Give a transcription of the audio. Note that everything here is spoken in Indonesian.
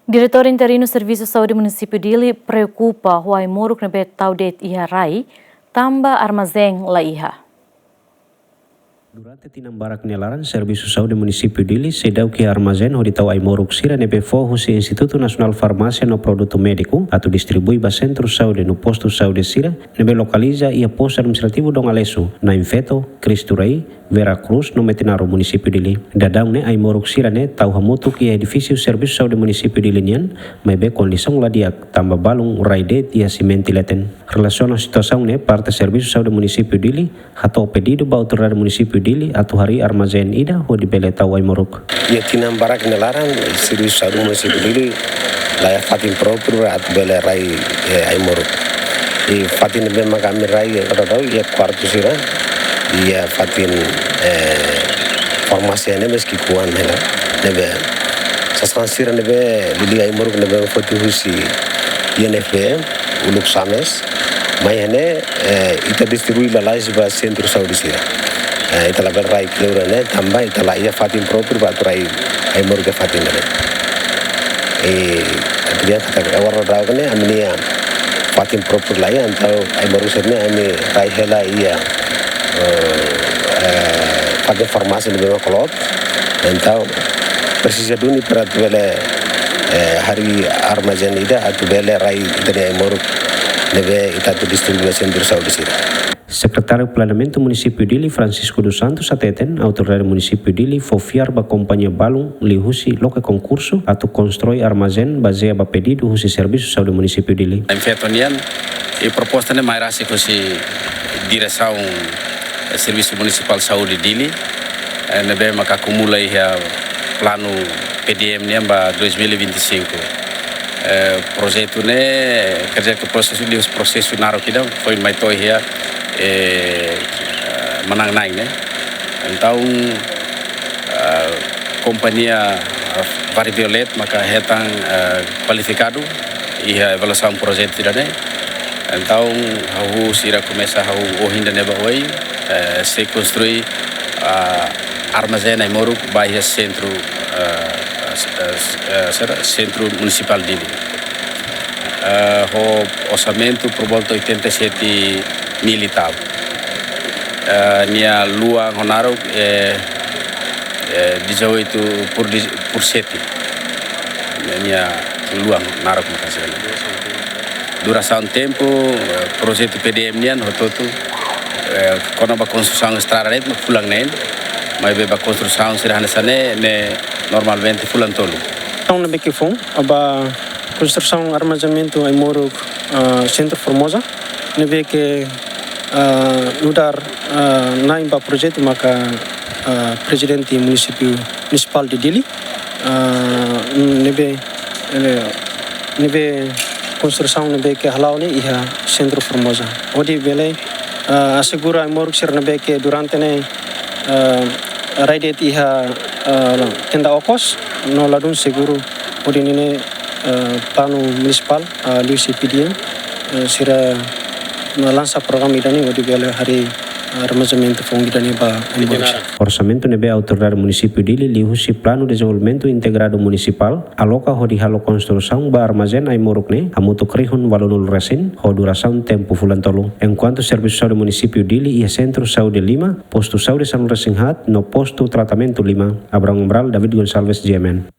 Diretor Interino Serviço Saúde Município Dili preocupa huai moruk na betaudet iha rai tamba armazém la iha. Durante tinambarak nelaran Serviço Saúde Município Dili sedau que armazém onde tau ai moruk sira nebe fohus Instituto Nasional Farmácia no produto médico atau distribui ba centro saúde no posto saúde sira nebe localiza ia posto administrativo dong alesu na Infeto, Cristurai, Vera Cruz no Metinaro Município Dili. Dadang ne ai moruk sira ne tau hamutu ki edifício Serviço Saúde Município Dili nian mai be kondisong ladiak tamba balung raidet ia simenti leten. Relação a situação ne parte Serviço Saúde Município Dili hato pedido ba autoridade Município Dili atau hari armazém ida ho di bele tau ai moruk. Ia tinambarak nelaran Serviço Saúde Município Dili layak fatin proprio at bele rai ai moruk. I fatin be magami rai atau ia quarto sira ia fatin farmasi ne meski kuan hela nebe sasansira nebe lili ai moruk nebe foti husi INFM uluk sames mai hene ita distribui la lais ba centro saúde sira ita la ber rai kleura ne tamba ita la ia fatin proprio ba rai ai moruk fatin ne dia kata awar daw ne amnia fatin proprio la ia antau ai moruk serne ami rai hela ia pada formasi di bawah kolot, entau persisnya duni perat bela hari armazén ida atau bela rai dari moruk nebe itatu distribusi Saúde sira. Secretário Planeamento Município Dili Francisco dos Santos ateten autoridade Município Dili fofiar ba companhia balung li husi loke concurso atau constrói armazém baseia ba pedido husi Serviço Saúde Município Dili. Infetonian e proposta ne mai rasi husi direção Serviço Municipal Saúde Dili nebe maka acumula ia plano PDM ne ba 2025 projeto ne kerja ke prosesu naro kita foi mai toi ia menang naik ne então companhia Variviolet maka hetang qualificado ia evaluação projeto tidak ne então hau sira começa hau ohinda neba oi se construir armazém ai moruk bairro centro centro municipal Dili. O orçamento por volta 87 militar. Nia luang honaro 18 por 7. Nia luang narok makasih. Duração tempo projeto PDM nian hototu kono ba construção estrada net pulang nen mai be ba construção sirahana sane ne normalmente pulang tolu. Então na Bequifon aba construção armazenamento ai moruk Centro Formosa nebe que lugar naim ba projeto maka presidente municipal de Dili nebe construção nebe que halau ne iha Centro Formosa odi bele assegura ai moruk sir nebe que durante ne raidet iha tenda okos no ladun seguro odi ne plano municipal liusi PDM sira lança program idani odi bele hari armazenamento fongi dani ba orçamento nebe autoridade Município Dili lihusi plano desenvolvimento integrado municipal aloca hodi halo construção ba armazém ai moruk ne hamutu krihun walunul resin ho duração tempo fulan tolu enquanto Serviço Saúde Município Dili e Centro Saúde 5 posto saúde San Resinhat no posto tratamento 5 Abraham Umbral David Gonçalves GMN.